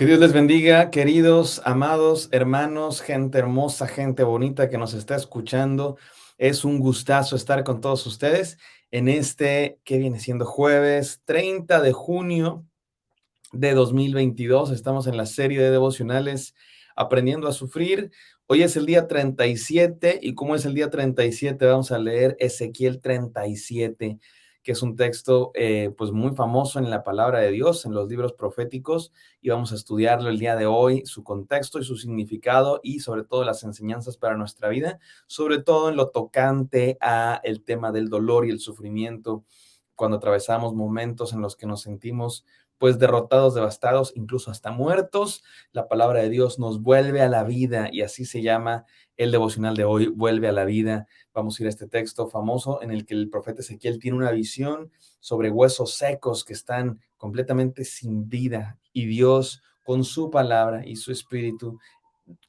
Que Dios les bendiga, queridos, amados, hermanos, gente hermosa, gente bonita que nos está escuchando. Es un gustazo estar con todos ustedes en este que viene siendo jueves 30 de junio de 2022. Estamos en la serie de devocionales Aprendiendo a Sufrir. Hoy es el día 37 y como es el día 37 vamos a leer Ezequiel 37, que es un texto pues muy famoso en la palabra de Dios, en los libros proféticos, y vamos a estudiarlo el día de hoy, su contexto y su significado y sobre todo las enseñanzas para nuestra vida, sobre todo en lo tocante a el tema del dolor y el sufrimiento cuando atravesamos momentos en los que nos sentimos pues derrotados, devastados, incluso hasta muertos. La palabra de Dios nos vuelve a la vida y así se llama el devocional de hoy, vuelve a la vida. Vamos a ir a este texto famoso en el que el profeta Ezequiel tiene una visión sobre huesos secos que están completamente sin vida y Dios con su palabra y su espíritu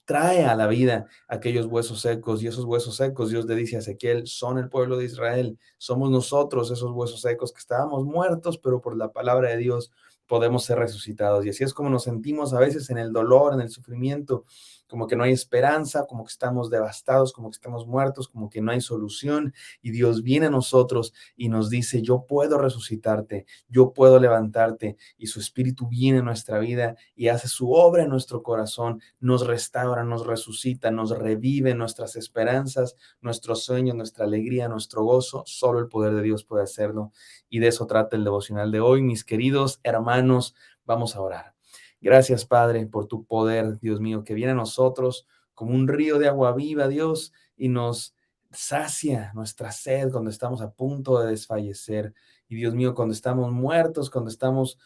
trae a la vida aquellos huesos secos, y esos huesos secos, Dios le dice a Ezequiel, son el pueblo de Israel, somos nosotros esos huesos secos que estábamos muertos, pero por la palabra de Dios podemos ser resucitados. Y así es como nos sentimos a veces en el dolor, en el sufrimiento, como que no hay esperanza, como que estamos devastados, como que estamos muertos, como que no hay solución, y Dios viene a nosotros y nos dice, yo puedo resucitarte, yo puedo levantarte, y su espíritu viene a nuestra vida y hace su obra en nuestro corazón, nos restaura, nos resucita, nos revive nuestras esperanzas, nuestros sueños, nuestra alegría, nuestro gozo. Solo el poder de Dios puede hacerlo. Y de eso trata el devocional de hoy. Mis queridos hermanos, vamos a orar. Gracias, Padre, por tu poder, Dios mío, que viene a nosotros como un río de agua viva, Dios, y nos sacia nuestra sed cuando estamos a punto de desfallecer. Y Dios mío, cuando estamos muertos, cuando estamos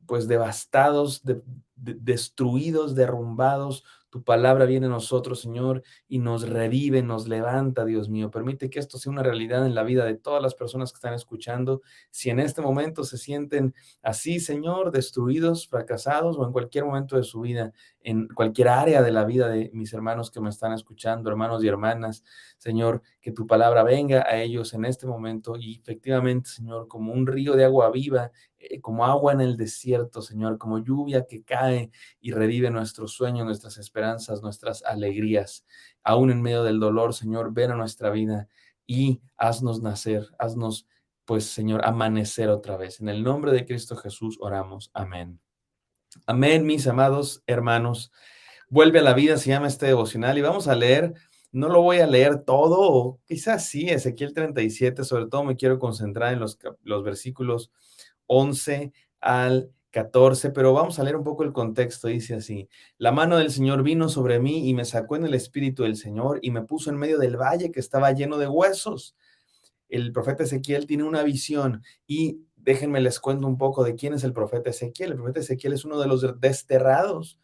pues devastados, destruidos, derrumbados. Tu palabra viene a nosotros, Señor, y nos revive, nos levanta, Dios mío. Permite que esto sea una realidad en la vida de todas las personas que están escuchando. Si en este momento se sienten así, Señor, destruidos, fracasados o en cualquier momento de su vida, en cualquier área de la vida de mis hermanos que me están escuchando, hermanos y hermanas, Señor, que tu palabra venga a ellos en este momento y efectivamente, Señor, como un río de agua viva, como agua en el desierto, Señor, como lluvia que cae y revive nuestros sueños, nuestras esperanzas, nuestras alegrías. Aún en medio del dolor, Señor, ven a nuestra vida y haznos nacer, haznos, pues, Señor, amanecer otra vez. En el nombre de Cristo Jesús oramos. Amén. Amén, mis amados hermanos. Vuelve a la vida, se llama este devocional y vamos a leer, no lo voy a leer todo, o quizás sí, Ezequiel 37, sobre todo me quiero concentrar en los versículos 11 al 14, pero vamos a leer un poco el contexto. Dice así: la mano del Señor vino sobre mí y me sacó en el espíritu del Señor y me puso en medio del valle que estaba lleno de huesos. El profeta Ezequiel tiene una visión y déjenme les cuento un poco de quién es el profeta Ezequiel. El profeta Ezequiel es uno de los desterrados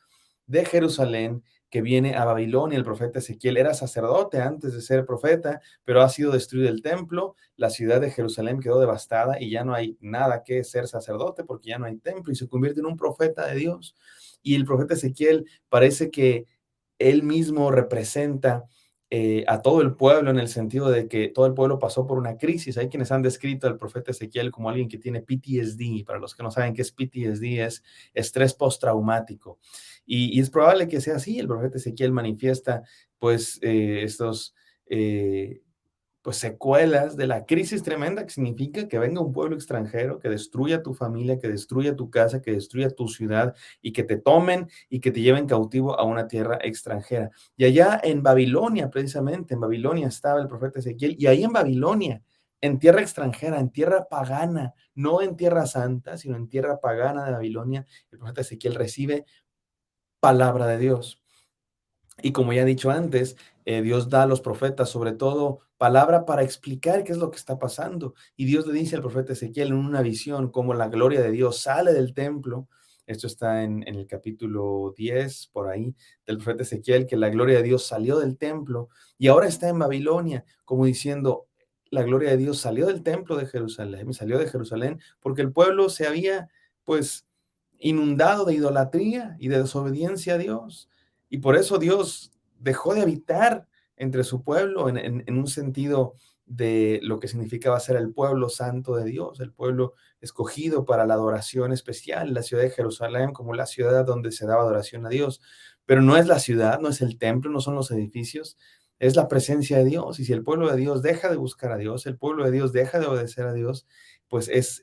de Jerusalén que viene a Babilonia. El profeta Ezequiel era sacerdote antes de ser profeta, pero ha sido destruido el templo, la ciudad de Jerusalén quedó devastada y ya no hay nada que ser sacerdote porque ya no hay templo y se convierte en un profeta de Dios. Y el profeta Ezequiel parece que él mismo representa a todo el pueblo en el sentido de que todo el pueblo pasó por una crisis. Hay quienes han descrito al profeta Ezequiel como alguien que tiene PTSD. Para los que no saben qué es PTSD, es estrés postraumático. Y es probable que sea así. El profeta Ezequiel manifiesta pues estos pues secuelas de la crisis tremenda que significa que venga un pueblo extranjero, que destruya tu familia, que destruya tu casa, que destruya tu ciudad y que te tomen y que te lleven cautivo a una tierra extranjera. Y allá en Babilonia, precisamente, en Babilonia estaba el profeta Ezequiel, y ahí en Babilonia, en tierra extranjera, en tierra pagana, no en tierra santa, sino en tierra pagana de Babilonia, el profeta Ezequiel recibe palabra de Dios. Y como ya he dicho antes, Dios da a los profetas, sobre todo, palabra para explicar qué es lo que está pasando. Y Dios le dice al profeta Ezequiel en una visión cómo la gloria de Dios sale del templo. Esto está en el capítulo 10, por ahí, del profeta Ezequiel, que la gloria de Dios salió del templo y ahora está en Babilonia, como diciendo, la gloria de Dios salió del templo de Jerusalén, salió de Jerusalén, porque el pueblo se había, pues, inundado de idolatría y de desobediencia a Dios. Y por eso Dios dejó de habitar entre su pueblo en un sentido de lo que significaba ser el pueblo santo de Dios, el pueblo escogido para la adoración especial, la ciudad de Jerusalén como la ciudad donde se daba adoración a Dios. Pero no es la ciudad, no es el templo, no son los edificios, es la presencia de Dios. Y si el pueblo de Dios deja de buscar a Dios, el pueblo de Dios deja de obedecer a Dios, pues es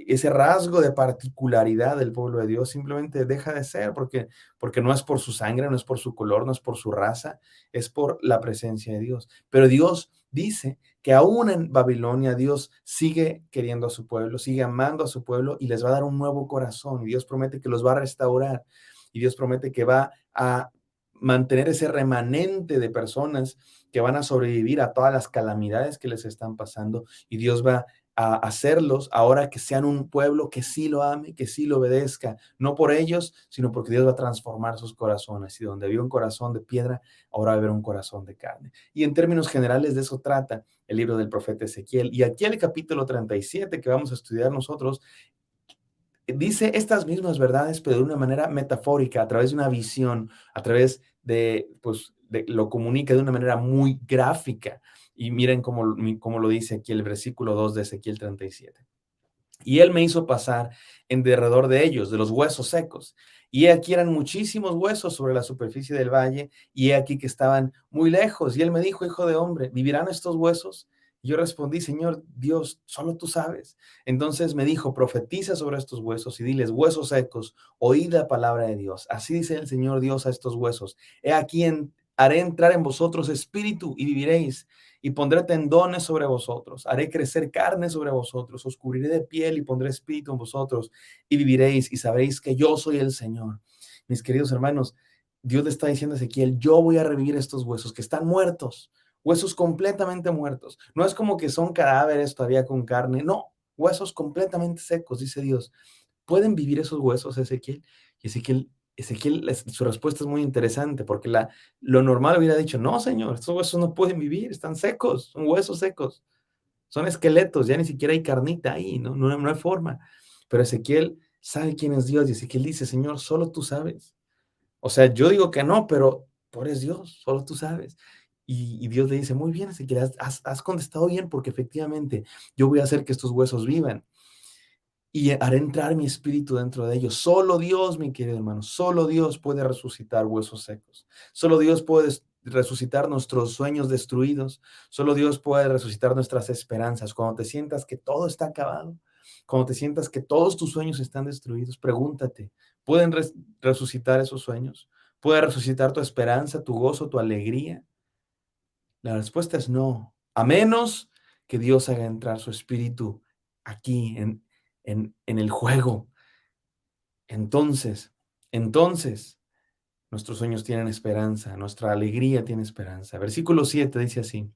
ese rasgo de particularidad del pueblo de Dios simplemente deja de ser, porque no es por su sangre, no es por su color, no es por su raza, es por la presencia de Dios. Pero Dios dice que aún en Babilonia Dios sigue queriendo a su pueblo, sigue amando a su pueblo y les va a dar un nuevo corazón. Y Dios promete que los va a restaurar. Y Dios promete que va a mantener ese remanente de personas que van a sobrevivir a todas las calamidades que les están pasando. Y Dios va a hacerlos ahora que sean un pueblo que sí lo ame, que sí lo obedezca, no por ellos, sino porque Dios va a transformar sus corazones. Y donde había un corazón de piedra, ahora va a haber un corazón de carne. Y en términos generales de eso trata el libro del profeta Ezequiel. Y aquí el capítulo 37 que vamos a estudiar nosotros, dice estas mismas verdades, pero de una manera metafórica, a través de una visión, a través lo comunica de una manera muy gráfica. Y miren cómo lo dice aquí el versículo 2 de Ezequiel 37. Y él me hizo pasar en derredor de ellos, de los huesos secos. Y he aquí eran muchísimos huesos sobre la superficie del valle, y he aquí que estaban muy lejos. Y él me dijo, hijo de hombre, ¿vivirán estos huesos? Y yo respondí, Señor Dios, solo tú sabes. Entonces me dijo, profetiza sobre estos huesos y diles, huesos secos, oíd la palabra de Dios. Así dice el Señor Dios a estos huesos. He aquí haré entrar en vosotros espíritu y viviréis y pondré tendones sobre vosotros, haré crecer carne sobre vosotros, os cubriré de piel y pondré espíritu en vosotros y viviréis y sabréis que yo soy el Señor. Mis queridos hermanos, Dios le está diciendo a Ezequiel, yo voy a revivir estos huesos que están muertos, huesos completamente muertos. No es como que son cadáveres todavía con carne, no, huesos completamente secos, dice Dios. ¿Pueden vivir esos huesos, Ezequiel? Y Ezequiel, su respuesta es muy interesante porque lo normal hubiera dicho, no, señor, estos huesos no pueden vivir, están secos, son huesos secos, son esqueletos, ya ni siquiera hay carnita ahí, no hay forma. Pero Ezequiel sabe quién es Dios y Ezequiel dice, Señor, solo tú sabes. O sea, yo digo que no, pero tú eres Dios, solo tú sabes. Y Dios le dice, muy bien, Ezequiel, has contestado bien porque efectivamente yo voy a hacer que estos huesos vivan y haré entrar mi espíritu dentro de ellos. Solo Dios, mi querido hermano, solo Dios puede resucitar huesos secos. Solo Dios puede resucitar nuestros sueños destruidos. Solo Dios puede resucitar nuestras esperanzas. Cuando te sientas que todo está acabado, cuando te sientas que todos tus sueños están destruidos, pregúntate, ¿pueden resucitar esos sueños? ¿Puede resucitar tu esperanza, tu gozo, tu alegría? La respuesta es no, a menos que Dios haga entrar su espíritu aquí en el juego. Entonces, entonces, nuestros sueños tienen esperanza, nuestra alegría tiene esperanza. Versículo 7 dice así.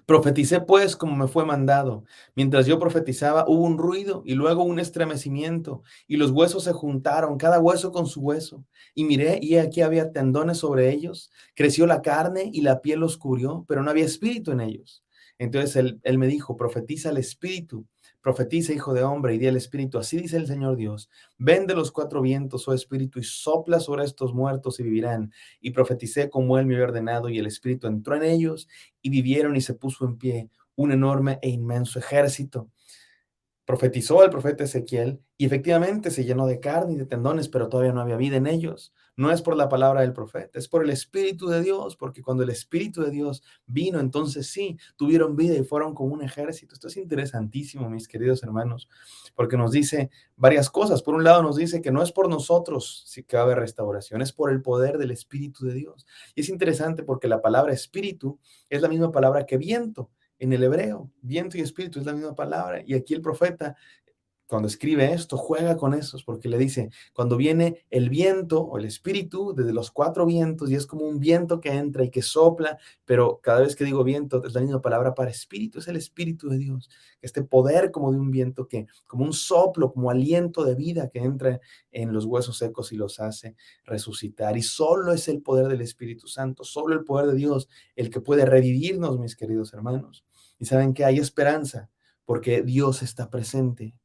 Profeticé pues como me fue mandado. Mientras yo profetizaba hubo un ruido y luego un estremecimiento y los huesos se juntaron, cada hueso con su hueso. Y miré y aquí había tendones sobre ellos. Creció la carne y la piel los cubrió, pero no había espíritu en ellos. Entonces él me dijo, profetiza al espíritu. Profetiza, hijo de hombre, y di al espíritu, así dice el Señor Dios, ven de los cuatro vientos, oh espíritu, y sopla sobre estos muertos y vivirán. Y profeticé como él me había ordenado, y el espíritu entró en ellos, y vivieron y se puso en pie un enorme e inmenso ejército. Profetizó el profeta Ezequiel y efectivamente se llenó de carne y de tendones, pero todavía no había vida en ellos. No es por la palabra del profeta, es por el Espíritu de Dios, porque cuando el Espíritu de Dios vino, entonces sí, tuvieron vida y fueron como un ejército. Esto es interesantísimo, mis queridos hermanos, porque nos dice varias cosas. Por un lado nos dice que no es por nosotros si que va a haber restauración, es por el poder del Espíritu de Dios. Y es interesante porque la palabra espíritu es la misma palabra que viento en el hebreo. Viento y espíritu es la misma palabra. Y aquí el profeta, cuando escribe esto, juega con esos, porque le dice, cuando viene el viento o el espíritu desde los cuatro vientos, y es como un viento que entra y que sopla, pero cada vez que digo viento es la misma palabra para espíritu, es el espíritu de Dios, este poder como de un viento que, como un soplo, como aliento de vida que entra en los huesos secos y los hace resucitar. Y solo es el poder del Espíritu Santo, solo el poder de Dios el que puede revivirnos, mis queridos hermanos. Y saben que hay esperanza, porque Dios está presente.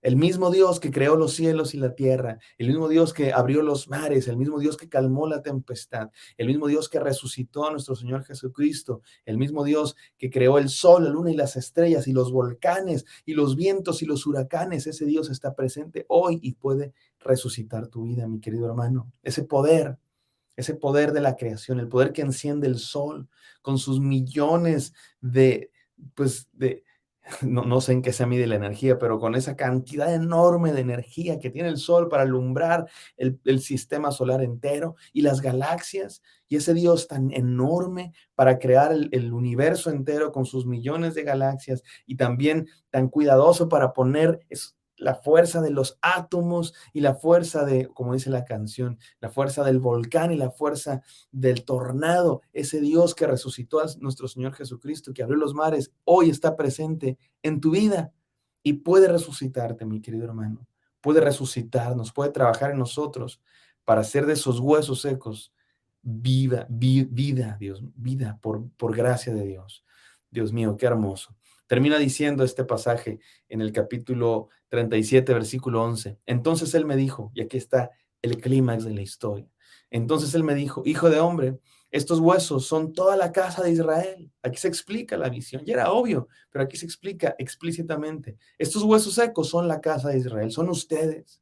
El mismo Dios que creó los cielos y la tierra, el mismo Dios que abrió los mares, el mismo Dios que calmó la tempestad, el mismo Dios que resucitó a nuestro Señor Jesucristo, el mismo Dios que creó el sol, la luna y las estrellas y los volcanes y los vientos y los huracanes. Ese Dios está presente hoy y puede resucitar tu vida, mi querido hermano. Ese poder de la creación, el poder que enciende el sol con sus millones de, pues, de, no sé en qué se mide la energía, pero con esa cantidad enorme de energía que tiene el Sol para alumbrar el sistema solar entero y las galaxias, y ese Dios tan enorme para crear el universo entero con sus millones de galaxias, y también tan cuidadoso para poner la fuerza de los átomos y la fuerza de, como dice la canción, la fuerza del volcán y la fuerza del tornado. Ese Dios que resucitó a nuestro Señor Jesucristo, que abrió los mares, hoy está presente en tu vida y puede resucitarte, mi querido hermano. Puede resucitarnos, puede trabajar en nosotros para hacer de esos huesos secos vida, Dios, vida por gracia de Dios. Dios mío, qué hermoso. Termina diciendo este pasaje en el capítulo 37, versículo 11. Entonces él me dijo, y aquí está el clímax de la historia. Entonces él me dijo, hijo de hombre, estos huesos son toda la casa de Israel. Aquí se explica la visión. Ya era obvio, pero aquí se explica explícitamente. Estos huesos secos son la casa de Israel, son ustedes.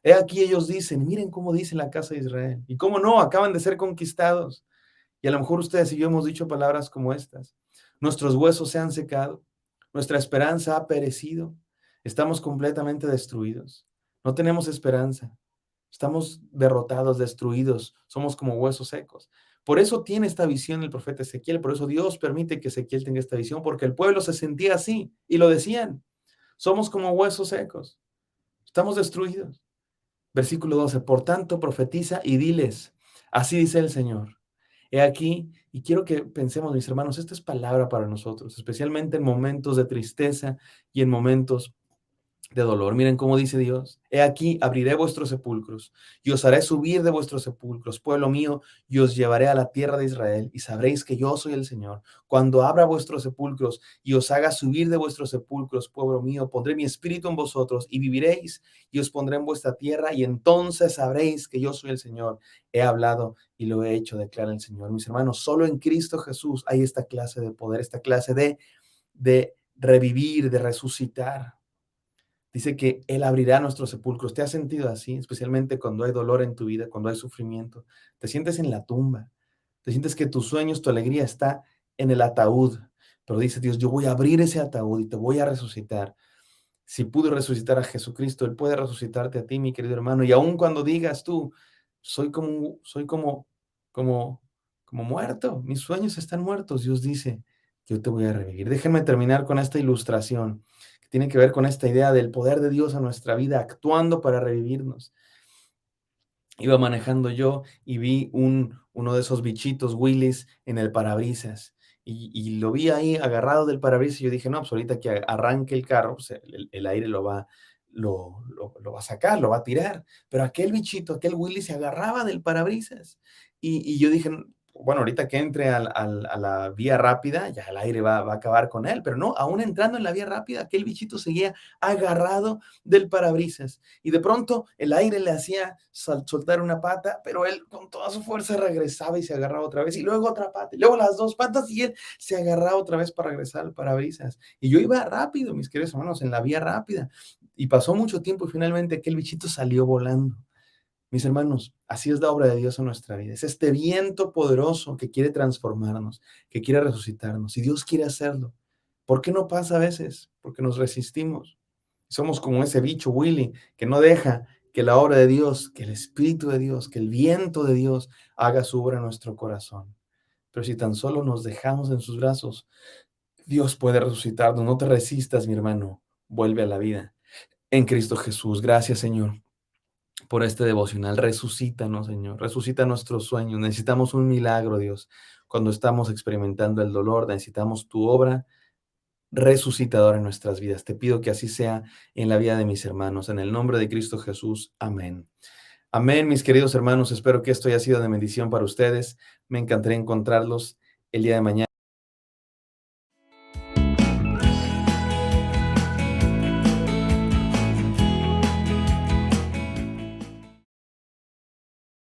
He aquí ellos dicen, miren cómo dice la casa de Israel. Y cómo no, acaban de ser conquistados. Y a lo mejor ustedes y yo hemos dicho palabras como estas. Nuestros huesos se han secado, nuestra esperanza ha perecido, estamos completamente destruidos, no tenemos esperanza, estamos derrotados, destruidos, somos como huesos secos. Por eso tiene esta visión el profeta Ezequiel, por eso Dios permite que Ezequiel tenga esta visión, porque el pueblo se sentía así y lo decían, somos como huesos secos, estamos destruidos. Versículo 12, por tanto profetiza y diles, así dice el Señor. He aquí, y quiero que pensemos, mis hermanos, esta es palabra para nosotros, especialmente en momentos de tristeza y en momentos de dolor. Miren cómo dice Dios. He aquí, abriré vuestros sepulcros y os haré subir de vuestros sepulcros, pueblo mío, y os llevaré a la tierra de Israel y sabréis que yo soy el Señor. Cuando abra vuestros sepulcros y os haga subir de vuestros sepulcros, pueblo mío, pondré mi espíritu en vosotros y viviréis y os pondré en vuestra tierra y entonces sabréis que yo soy el Señor. He hablado y lo he hecho, declara el Señor. Mis hermanos, solo en Cristo Jesús hay esta clase de poder, esta clase de revivir, de resucitar. Dice que Él abrirá nuestros sepulcros. ¿Te has sentido así? Especialmente cuando hay dolor en tu vida, cuando hay sufrimiento. Te sientes en la tumba. Te sientes que tus sueños, tu alegría está en el ataúd. Pero dice Dios, yo voy a abrir ese ataúd y te voy a resucitar. Si pudo resucitar a Jesucristo, Él puede resucitarte a ti, mi querido hermano. Y aun cuando digas tú, soy como muerto, mis sueños están muertos, Dios dice, yo te voy a revivir. Déjenme terminar con esta ilustración que tiene que ver con esta idea del poder de Dios a nuestra vida, actuando para revivirnos. Iba manejando yo y vi uno de esos bichitos Willis en el parabrisas. Y lo vi ahí agarrado del parabrisas y yo dije, no, pues ahorita que arranque el carro, pues el aire lo va a sacar, lo va a tirar. Pero aquel bichito, aquel Willis se agarraba del parabrisas. Y yo dije, bueno, ahorita que entre a la vía rápida, ya el aire va a acabar con él. Pero no, aún entrando en la vía rápida, aquel bichito seguía agarrado del parabrisas. Y de pronto el aire le hacía soltar una pata, pero él con toda su fuerza regresaba y se agarraba otra vez, y luego otra pata, y luego las dos patas, y él se agarraba otra vez para regresar al parabrisas. Y yo iba rápido, mis queridos hermanos, en la vía rápida, y pasó mucho tiempo y finalmente aquel bichito salió volando. Mis hermanos, así es la obra de Dios en nuestra vida. Es este viento poderoso que quiere transformarnos, que quiere resucitarnos, y Dios quiere hacerlo. ¿Por qué no pasa a veces? Porque nos resistimos. Somos como ese bicho Willy que no deja que la obra de Dios, que el Espíritu de Dios, que el viento de Dios haga su obra en nuestro corazón. Pero si tan solo nos dejamos en sus brazos, Dios puede resucitarnos. No te resistas, mi hermano. Vuelve a la vida en Cristo Jesús. Gracias, Señor, por este devocional. Resucítanos, Señor. Resucita nuestros sueños. Necesitamos un milagro, Dios. Cuando estamos experimentando el dolor, necesitamos tu obra resucitador en nuestras vidas. Te pido que así sea en la vida de mis hermanos. En el nombre de Cristo Jesús. Amén. Amén, mis queridos hermanos. Espero que esto haya sido de bendición para ustedes. Me encantaría encontrarlos el día de mañana.